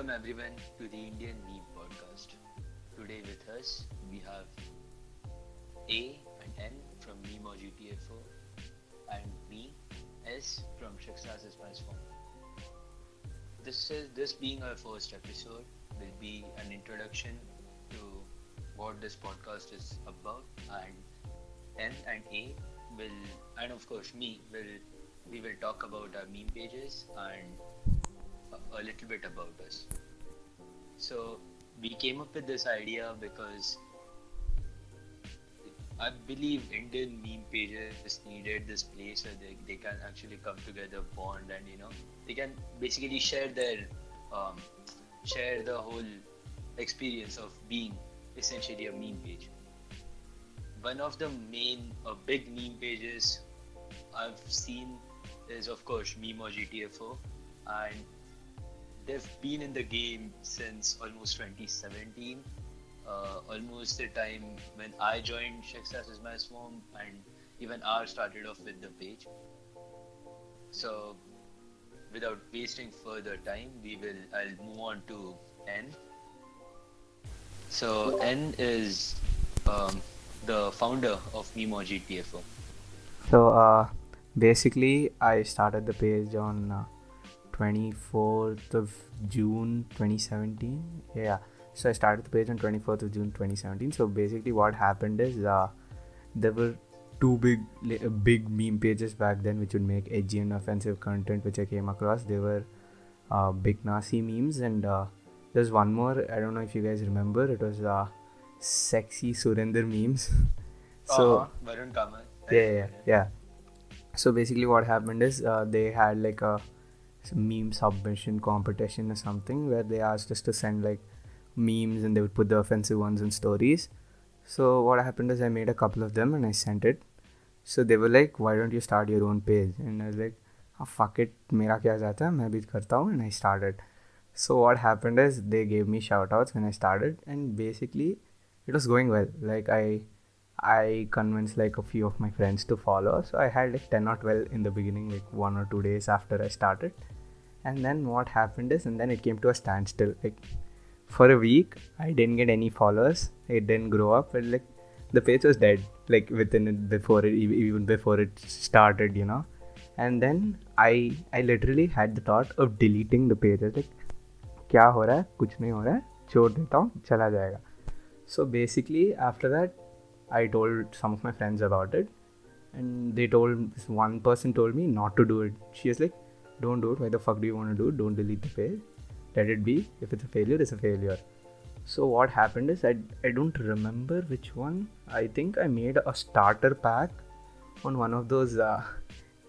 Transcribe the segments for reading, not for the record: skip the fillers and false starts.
everyone to the Indian Meme Podcast. Today with us we have A and N from Memo GTFO and me S from Shikshas is my phone. This being our first episode will be an introduction to what this podcast is about, and N and A will, and of course me will, we will talk about our meme pages and a little bit about us. So we came up with this idea because I believe Indian meme pages needed this place where they can actually come together, bond, and they can basically um, share the whole experience of being essentially a meme page. One of the main big meme pages I've seen is of course Memo GTFO, and they've been in the game since almost 2017, almost the time when I joined Shexas is my swarm, and even R started off with the page. So, without wasting further time, I'll move on to N. So N is um, the founder of Memo GTFO. So basically, I started the page on 24th of June 2017. Yeah, so I started the page on 24th of June 2017. So basically, what happened is there were two big meme pages back then which would make edgy and offensive content, which I came across. They were Big Nasi memes, and there's one more. I don't know if you guys remember. It was Sexy Surinder memes. So Varun Kamal. yeah. So basically, what happened is they had like a meme submission competition or something where they asked us to send like memes and they would put the offensive ones in stories. So what happened is I made a couple of them and I sent it. So they were like, "Why don't you start your own page?" And I was like, "Oh, fuck it, मेरा क्या जाता है, मैं भी करता हूँ," and I started. So what happened is they gave me shoutouts when I started, and basically it was going well. Like I convinced like a few of my friends to follow. So I had like 10 or 12 in the beginning, like 1 or 2 days after I started. And then what happened is, and then it came to a standstill. Like for a week, I didn't get any followers. It didn't grow up. But like the page was dead. Like within it, before it, even before it started. And then I literally had the thought of deleting the page. I was like, क्या हो रहा है, कुछ नहीं हो रहा है, छोड़ देता हूँ, चला जाएगा. So basically after that I told some of my friends about it, and they told, one person told me not to do it. She was like, don't do it, why the fuck do you want to do it, don't delete the page, let it be, if it's a failure, it's a failure. So what happened is I don't remember which one. I think I made a starter pack on one of those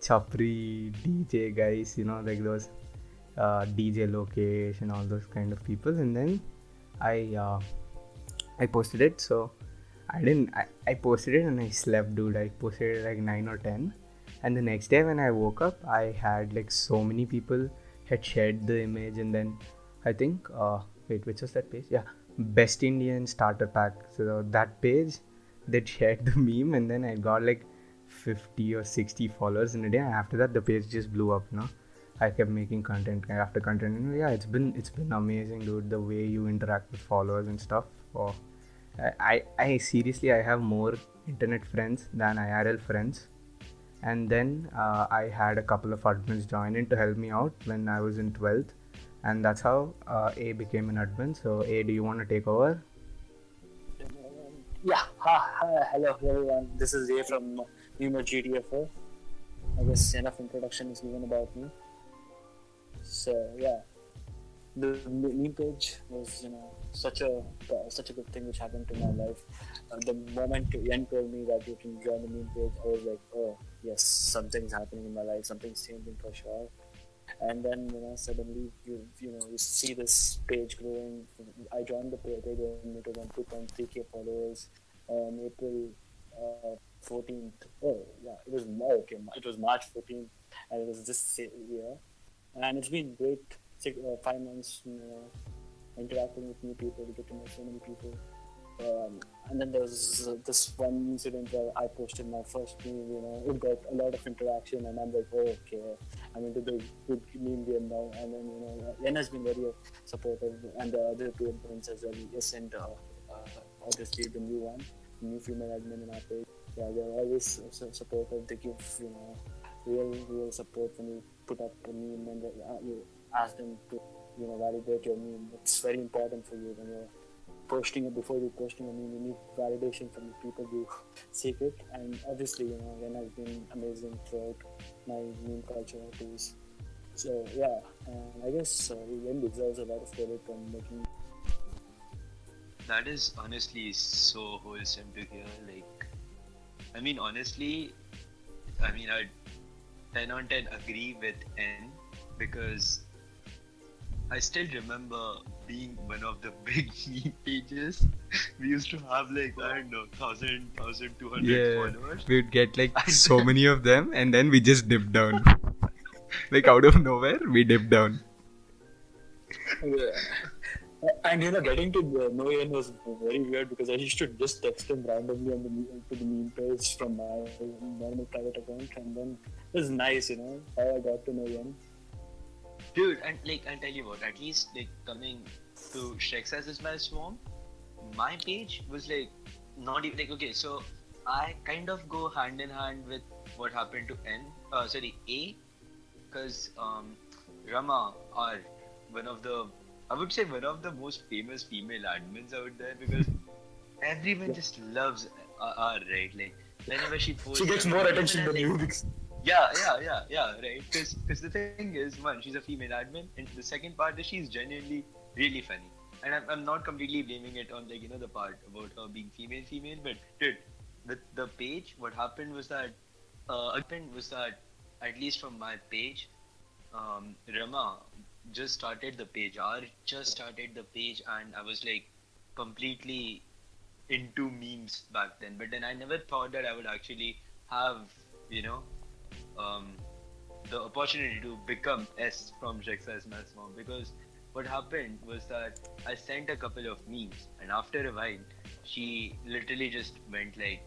chapri DJ guys, like those DJ Lokesh and all those kind of people, and then I posted it. So I posted it and I slept, dude. I posted it like 9 or 10, and the next day when I woke up, I had like so many people had shared the image. And then I think wait, which was that page? Yeah, Best Indian Starter Pack. So that page, they shared the meme, and then I got like 50 or 60 followers in a day, and after that the page just blew up. I kept making content after content, and yeah, it's been amazing, dude, the way you interact with followers and stuff. Oh, I seriously, I have more internet friends than IRL friends. And then I had a couple of admins join in to help me out when I was in 12th, and that's how A became an admin. So A, do you want to take over? Yeah, hello everyone. This is A from Memo GTFO. I guess enough introduction is given about me. So yeah, the meme page was such a good thing which happened to my life. The moment Ian told me that you can join the meme page, I was like, oh yes, something's happening in my life, something's changing for sure. And then suddenly you see this page growing. I joined the page and it was on 2.3k followers on April 14th. Oh yeah, it was okay. It was March 14th, and it was this year, and it's been great. 5 months, interacting with new people, get to know so many people. And then there was this one incident where I posted my first meme, it got a lot of interaction, and I'm like, oh, okay, I'm into the good meme game now. And then, Yen has been very supportive, and the other two influencers as well. Yes, and obviously the new one, new female admin in our page. Yeah, they're always supportive. They give, real support when you put up a meme, and you ask them to, validate your meme. It's very important for you when you're posting it. Before you posting a meme, you need validation from the people who seek it. And obviously, Ren has been amazing throughout my meme culture piece. So yeah, and I guess Ren deserves a lot of credit on making. That is honestly so wholesome to hear. Like, I mean, honestly, I 10 on 10 agree with N, because I still remember being one of the big meme pages. We used to have like, I don't know, 1,200 Yeah, followers. we'd get like so many of them, and then we just dip down. Like out of nowhere, we dip down. And getting to know Yen was very weird, because I used to just text him randomly on to the meme page from my normal private account, and then it was nice, how I got to know Yen. Dude, and like, I'll tell you what, at least like coming to Shrek as my swarm, my page was like not even like, okay, so I kind of go hand in hand with what happened to A, because Rama are one of the, I would say, one of the most famous female admins out there, because everyone just loves R, right? Like, whenever she posts, She gets more attention than you. Yeah, right. Because the thing is, one, she's a female admin, and the second part is she's genuinely really funny. And I'm not completely blaming it on, like, the part about her being female, but dude, with the page, what happened was that, at least from my page, Rama just started the page. R just started the page, and I was like completely into memes back then. But then I never thought that I would actually have, the opportunity to become S from Shrek's Mass Mom, because what happened was that I sent a couple of memes, and after a while, she literally just went like,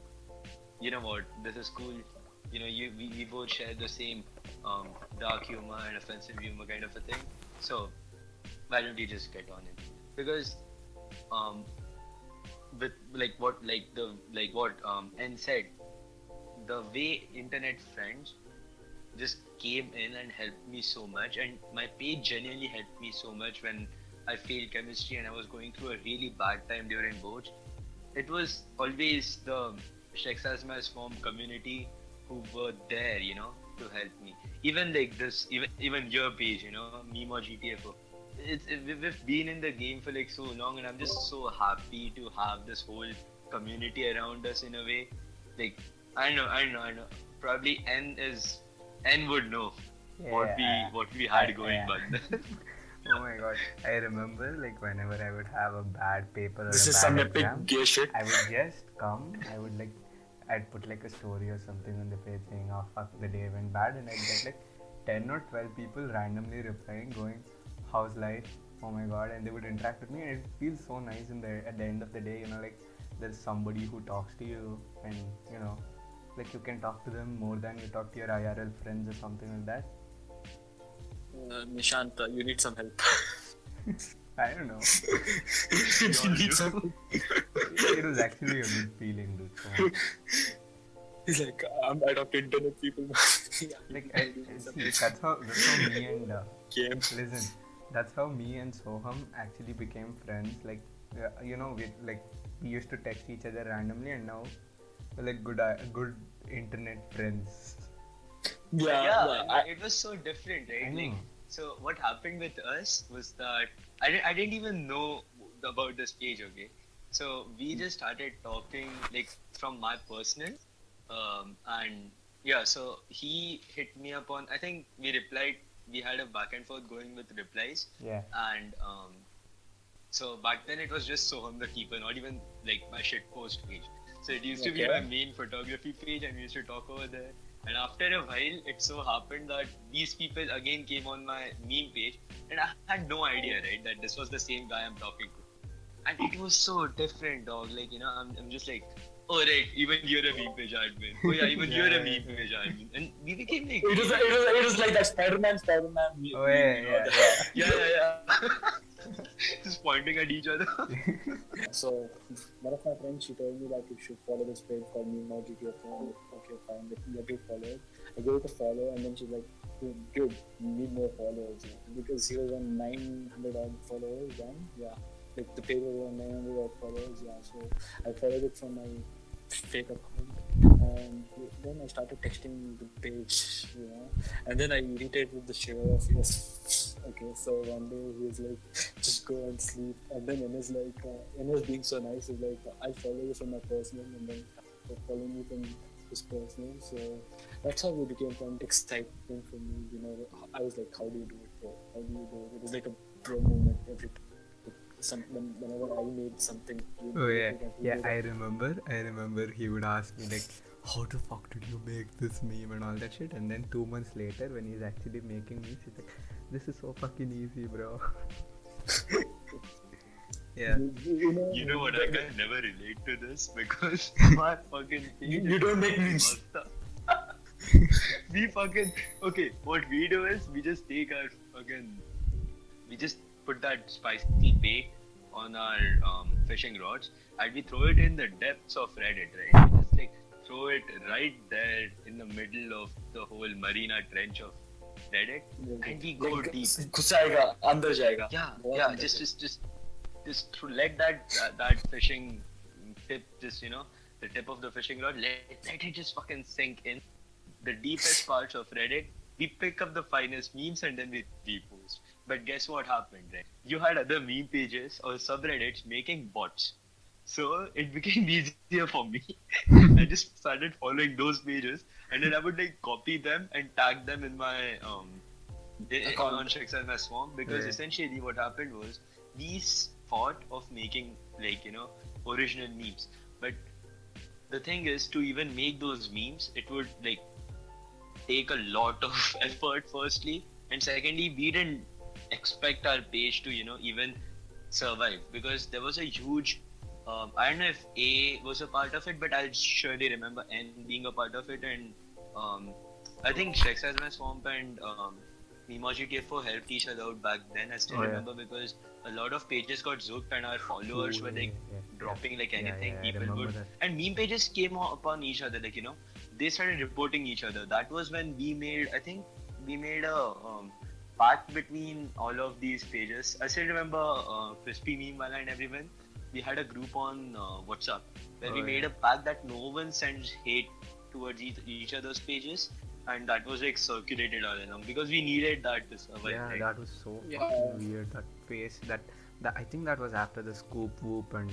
you know what, this is cool. We both share the same dark humor and offensive humor kind of a thing. So why don't you just get on it? Because with what N said, the way internet friends just came in and helped me so much, and my page genuinely helped me so much when I failed chemistry and I was going through a really bad time during boards. It was always the Shrek's Form community who were there, to help me. Even like this, even your page, Meme or GTFO. We've been in the game for like so long, and I'm just so happy to have this whole community around us in a way. Like, I know. Probably N would know what we had going back then. Oh my god, I remember like whenever I would have a bad paper or This a is bad some exam, epic gay shit. I would just come, I'd put like a story or something on the page saying, oh fuck, the day went bad, and I'd get like 10 or 12 people randomly replying, going, how's life? Oh my god, and they would interact with me, and it feels so nice at the end of the day, like there's somebody who talks to you, and like you can talk to them more than you talk to your IRL friends or something like that. Nishant, you need some help. I don't know. You need some help. It was actually a good feeling, dude. So He's like, I talk to internet people. like, that's how me and Game. listen, that's how me and Soham actually became friends. Like, we used to text each other randomly, and now we're like good internet friends. Yeah. It was so different, right? I know. Like, so what happened with us was that I didn't even know about this page, okay? So we just started talking like from my personal, and yeah, so he hit me up on, I think we had a back and forth going with replies. Yeah. And so back then it was just Soham the keeper, not even like my shitpost page. So it used to be my main photography page, and we used to talk over there. And after a while, it so happened that these people again came on my meme page, and I had no idea, right, that this was the same guy I'm talking to. And it was so different, dog. Like, I'm just like, oh right, even you're a meme page admin. Oh yeah, even you're a meme page admin. And we became like, It was like that Spider-Man meme, Oh yeah. yeah. Just pointing at each other. So one of my friends, she told me that you should follow this page called MemeGTFO. Okay, fine, let me follow it. I gave it a follow, and then she's like, "Dude, you need more followers," because he was on 900 odd followers then. Yeah, like the page was on 900 odd followers. Yeah, so I followed it from my fake account, and then I started texting the page, and then I irritated the shit out of yes. Okay, so one day he was like, just go and sleep, and then Enes like, Enes being so nice is like, I'll follow you from my personal, and then follow me from his personal. So that's how we became friends. Exciting for me, I was like, how do you do it, bro? How do you do it? It was like a bro moment every time. Whenever I made something. Oh yeah. I remember he would ask me like, how the fuck did you make this meme and all that shit, and then 2 months later when he's actually making memes, he's like, this is so fucking easy, bro. Yeah. You know what? I can never relate to this because my fucking page You don't make memes. We fucking okay. What we do is we just take our we just put that spicy bait on our fishing rods and we throw it in the depths of Reddit, right? We just like throw it right there in the middle of the whole Marina Trench of Reddit, and we go deep. घुस जाएगा, अंदर जाएगा. Yeah. Just to let that fishing tip, just the tip of the fishing rod, let it just fucking sink in the deepest parts of Reddit. We pick up the finest memes and then we repost. But guess what happened, right? You had other meme pages or subreddits making bots. So it became easier for me. I just started following those pages and then I would like copy them and tag them in my on Shakespeare Swarm, because essentially what happened was we thought of making original memes. But the thing is, to even make those memes, it would like take a lot of effort firstly, and secondly we didn't expect our page to even survive, because there was a huge I don't know if A was a part of it, but I'll surely remember N being a part of it, and I think Shakespeare Swamp and MemeGTFO helped each other out back then. I still remember, because a lot of pages got zooked and our followers were like dropping like anything. People would, and meme pages came upon each other, like they started reporting each other. That was when we made a pact between all of these pages. I still remember Crispy Meme Wala and everyone. We had a group on WhatsApp where we made a pact that no one sends hate towards each other's pages, and that was like circulated all along because we needed that to survive. Yeah, right? that was so fucking weird. That phase, that I think that was after the Scoop Whoop, and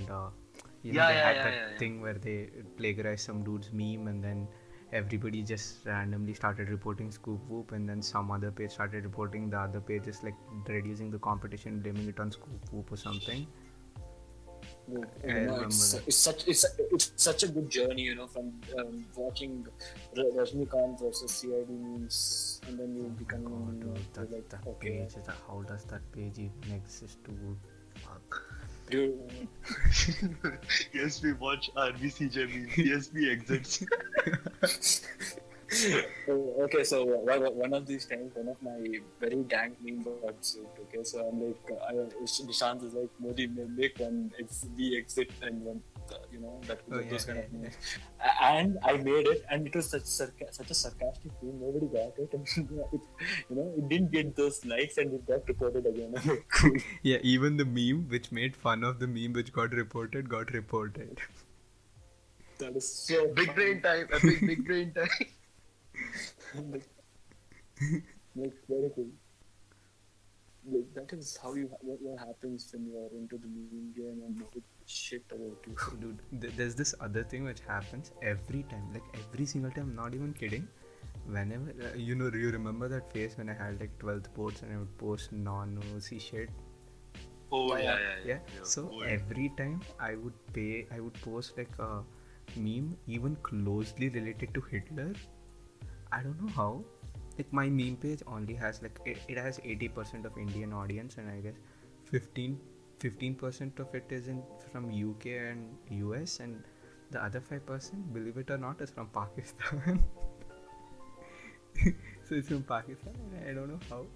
they had that thing where they plagiarized some dude's meme, and then everybody just randomly started reporting Scoop Whoop, and then some other page started reporting the other pages, like reducing the competition, blaming it on Scoop Whoop or something. It's such a good journey, from watching Rajnikant versus CID memes, and then you become that page. How does that page even exist, dude? Fuck. Dude. Yes, we watch RBCJ memes. Yes, we exits. Okay, so one of these times, one of my very dank meme got zooked. Okay, so I'm like, Nishant is like, Modi, make one we exit and one, those kind of memes. And I made it, and it was such a sarcastic meme. Nobody got it, and it didn't get those likes, and it got reported again. I'm like, cool. Yeah, even the meme which made fun of the meme which got reported. That is so big brain time. Epic big brain time. Like very cool. Like, that is how what happens when you are into the meme game and know shit about you. Dude, there's this other thing which happens every time, like every single time. I'm not even kidding. Whenever you remember that phase when I had like 12th boards and I would post non-OC shit. Oh yeah. So every time I would post like a meme even closely related to Hitler. I don't know how. Like my meme page only has like it has 80% of Indian audience, and I guess 15 15% of it is from UK and US, and the other 5%, believe it or not, is from Pakistan. So it's from Pakistan, and I don't know how.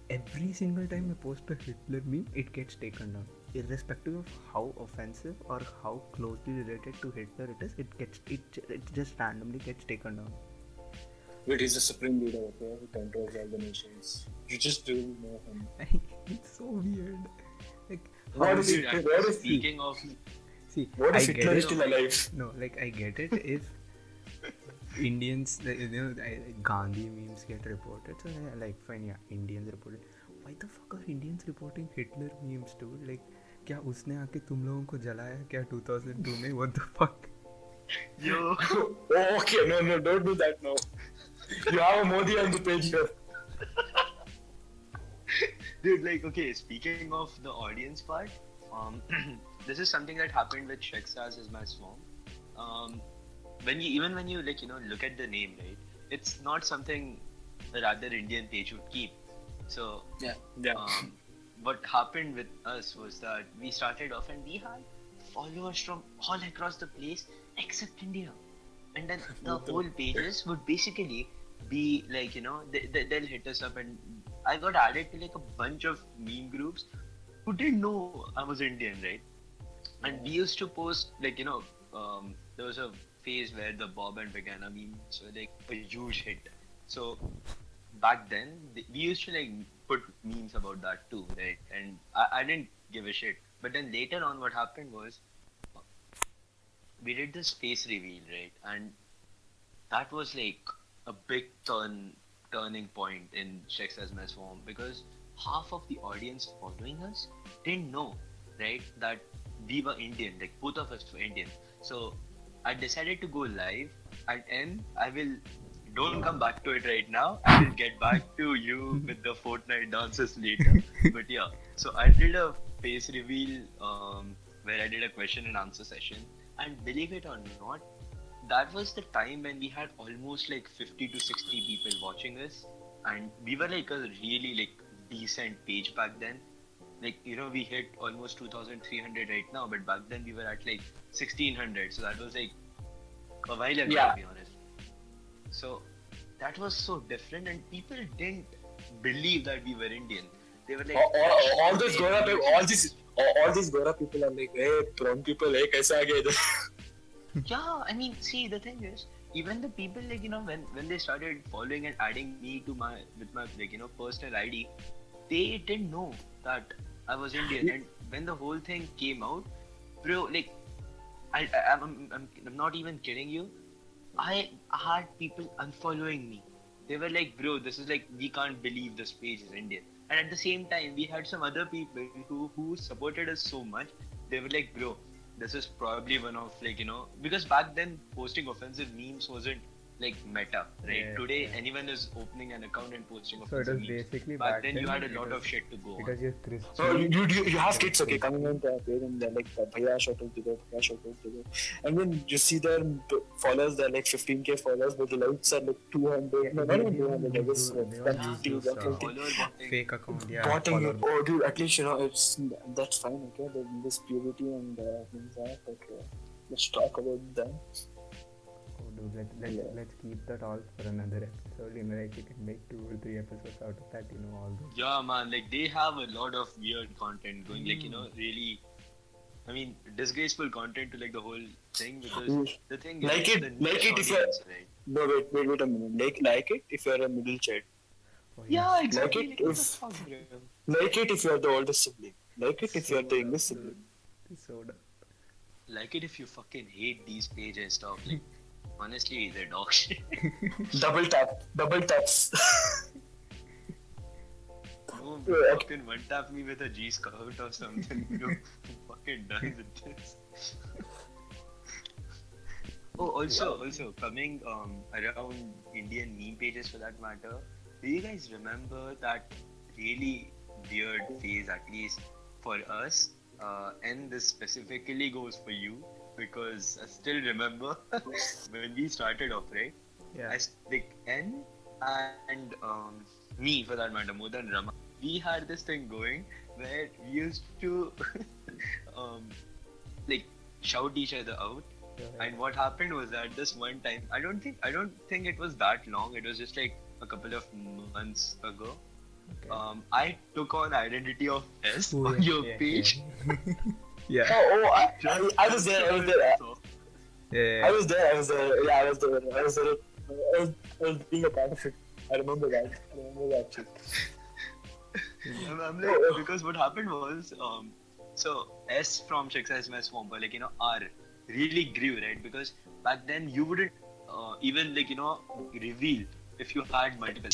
Every single time I post a Hitler meme, it gets taken down, irrespective of how offensive or how closely related to Hitler it is. It just randomly gets taken down. Wait, he's the supreme leader, okay? Who controls all the nations. You just don't know him. It's so weird. Like, What how is did- it? Dude, What actually, if speaking of, See, What I if get Hitler it. is still alive? No, like I get it if Indians, Gandhi memes get reported. So like fine, yeah, Indians reported. Why the fuck are Indians reporting Hitler memes too? Like, क्या उसने आके तुम लोगों को जलाया क्या 2002 में? What the fuck? yo, Oh, okay, no, don't do that now. You have a Modi on the page here. dude, like, okay, speaking of the audience part, this is something that happened with Shrekstars is my swarm. When you like, look at the name, right? It's not something a rather Indian page would keep. So, Yeah. what happened with us was that we started off and we had followers from all across the place except India. And then the whole pages would basically be like, they'll hit us up, and I got added to like a bunch of meme groups who didn't know I was Indian, right? And we used to post like, there was a phase where the Bob and Vegana memes were like a huge hit. So back then, we used to like put memes about that too, right? And I didn't give a shit. But then later on, what happened was we did this face reveal, right? And that was like a big turning point in Shex as my swarm, because half of the audience following us didn't know, right, that we were Indian, like both of us were Indian. So I decided to go live, and don't come back to it right now. I will get back to you with the Fortnite dances later. But yeah, so I did a face reveal where I did a question and answer session, and believe it or not, that was the time when we had almost like 50 to 60 people watching us, and we were like a really like decent page back then. Like, we hit almost 2,300 right now, but back then we were at like 1,600. So that was like a while ago, Yeah. to be honest. So that was so different, and people didn't believe that we were Indian. They were like, All these Gora people, all these Gora people are like, hey, brown people, hey, kaisa aa gaya idhar? yeah, I mean, see, the thing is, even the people like, when they started following and adding me to my like, personal ID, they didn't know that I was Indian. And when the whole thing came out, bro, like, I'm not even kidding you. I had people unfollowing me. They were like, bro, this is like, we can't believe this page is Indian. And at the same time, we had some other people who supported us so much. They were like, bro, this is probably one of like, because back then posting offensive memes wasn't like meta, right? Yeah, Today, yeah. anyone is opening an account and posting So it offensive was memes. basically Back then, you had a it lot was- of shit to go on. Because you're Christian. So you have kids, okay, coming on their page and they're like, Bhaiya, shout out to them, Bhaiya, shout out to them. And then you see their followers, they're like 15k followers, but the likes are like 200. No, not even 200, I guess. They all 150, use those, 150. Follower botting. fake account, yeah. Botting follow it. Oh, dude, at least, that's fine, okay? There's purity and things like that, but let's talk about them. Oh, dude, let's keep that all for another episode. Like you can make 2 or 3 episodes out of that. All those. Yeah, man, like they have a lot of weird content going, like, really, I mean, disgraceful content to like the whole thing, because the thing is, Like it- the like niche it if you're- audience, right? No, wait a minute. Like it if you're a middle child. Oh, Yeah, exactly. it Like, what the if- fuck, bro? Like it if you're the oldest sibling. Like it if you're the youngest Dude, sibling. it's so dumb. Like it if you fucking hate these pages and stuff. Like, honestly, they're dog shit. Double taps. No, Yeah. fucking one tap me with a G scout or something. Bro. I'm fucking done with this. Oh, also coming around Indian meme pages for that matter. Do you guys remember that really weird phase, at least for us? And this specifically goes for you, because I still remember when we started off, right? Yeah. Like N and me for that matter, more than Rama, we had this thing going where we used to um, like shout each other out. And what happened was that this one time, I don't think it was that long. It was just like a couple of months ago. Okay. I took on identity of S Oh, on yeah, your yeah, page. Yeah. I was there. I was there. Yeah. I was there. I was there. Yeah, I was there. I was there. I was being a part of it. I remember that. I remember that too. I'm like, because what happened was, so S from Success My Swamp, or like, R really grew, right? Because back then you wouldn't even like, reveal if you had multiple.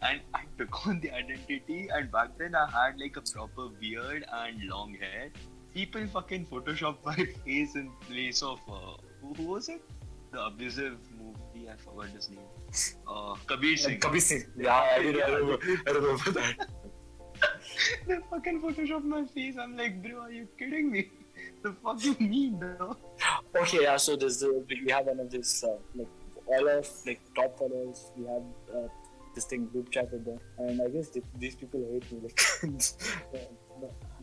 And I took on the identity, and back then I had like a proper beard and long hair. People fucking photoshopped my face in place of, who was it? The abusive movie, I forgot his name. Kabir Singh. Kabir Singh. Yeah, I remember that. They fucking photoshopped my face. I'm like, bro, are you kidding me? The fuck you mean, bro? Okay, yeah. So we have one of this like all of like top followers. We have this thing group chat with them, and I guess these people hate me. Like,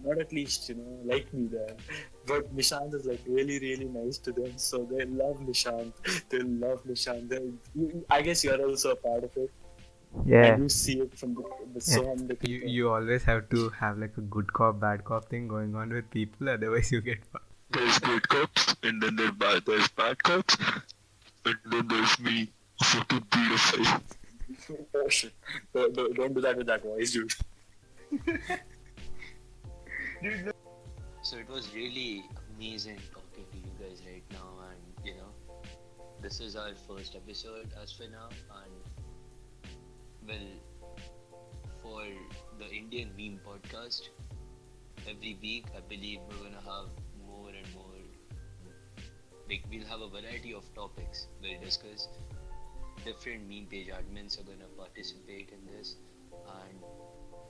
not at least like me there. But Nishant is like really nice to them, so they love Nishant. They love Nishant. I guess you're also a part of it. Yeah. And you see it from the so many people. You always have to have like a good cop, bad cop thing going on with people, otherwise you get fucked. There's good cops, and then there's bad cops, and then there's me, a fucking pedophile. Oh shit! Don't do that with that voice, dude. So it was really amazing talking to you guys right now, and this is our first episode as for now, and well, for the Indian Meme Podcast, every week I believe we're gonna have more and more. Like, we'll have a variety of topics. We'll discuss. Different meme page admins are gonna participate in this, and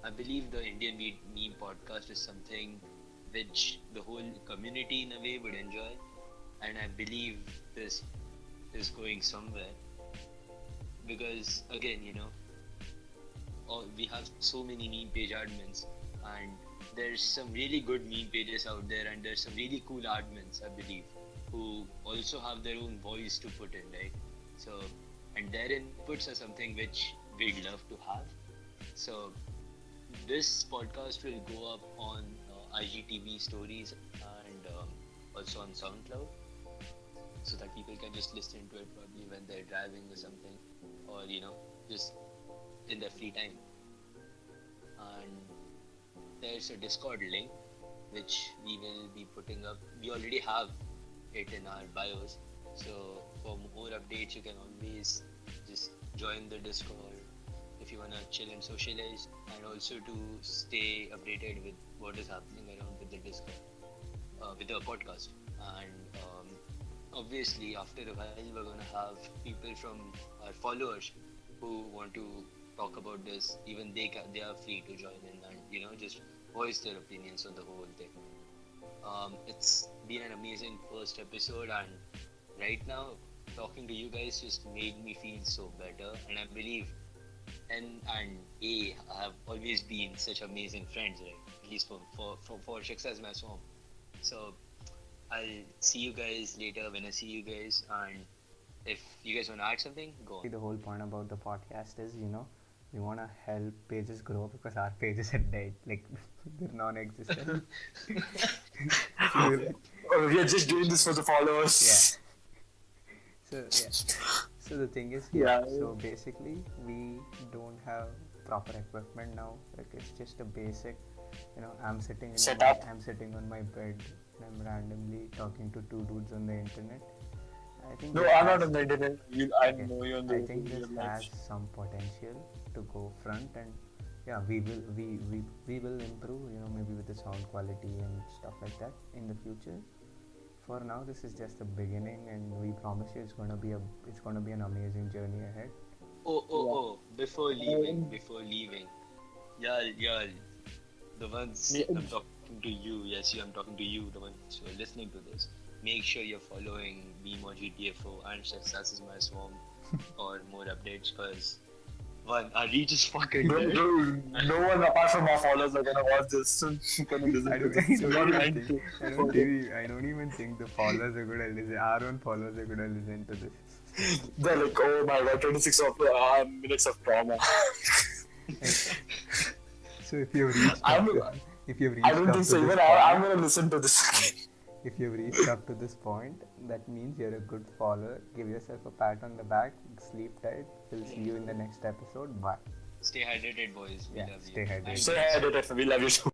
I believe the Indian Meme Podcast is something which the whole community in a way would enjoy, and I believe this is going somewhere, because again, we have so many meme page admins, and there's some really good meme pages out there, and there's some really cool admins, I believe, who also have their own voice to put in, right? So, and their inputs are something which we'd love to have. So this podcast will go up on IGTV stories, and also on SoundCloud, so that people can just listen to it probably when they're driving or something, or just in their free time. And there's a Discord link which we will be putting up. We already have it in our bios, so for more updates you can always just join the Discord if you wanna chill and socialize, and also to stay updated with what is happening around with the Discord, with the podcast. And obviously after a while we're gonna have people from our followers who want to talk about this. Even they are free to join in and just voice their opinions on the whole thing. It's been an amazing first episode, and right now talking to you guys just made me feel so better, and I believe N and A have always been such amazing friends, right? At least for Success My Swamp. So I'll see you guys later when I see you guys, and if you guys want to add something, go on. The whole point about the podcast is, we want to help pages grow because our pages are dead, like they're non-existent. We are just doing this for the followers. So the thing is, so basically we don't have proper equipment now. Like, it's just a basic, I'm sitting on my bed and I'm randomly talking to two dudes on the internet. I think No, I'm not on the internet. I know you on the I think this internet. has some potential to go front, and we will improve, maybe with the sound quality and stuff like that in the future. For now, this is just the beginning, and we promise you it's gonna be an amazing journey ahead. Before leaving, yeah, the ones I'm talking to you, I'm talking to you, the ones who are listening to this. Make sure you're following Meme or GTFO and Success is My Swamp for more updates, because One, our reach is fucking Dude, dead. dude, no one apart from our followers are gonna watch this. Gonna listen I to don't, this. I So don't don't even mind think, to- I don't even think the followers are gonna listen. Our own followers are gonna listen to this. They're like, oh my god, 26 minutes of trauma. So if you've reached I'm- up to, if you've reached I don't up think to so. this Even point, I'm gonna listen to this. if you've reached up to this point, that means you're a good follower. Give yourself a pat on the back. Sleep tight. We'll see you in the next episode. Bye. Stay hydrated, boys. We Yeah, love you. stay hydrated. Say hi, we love you too.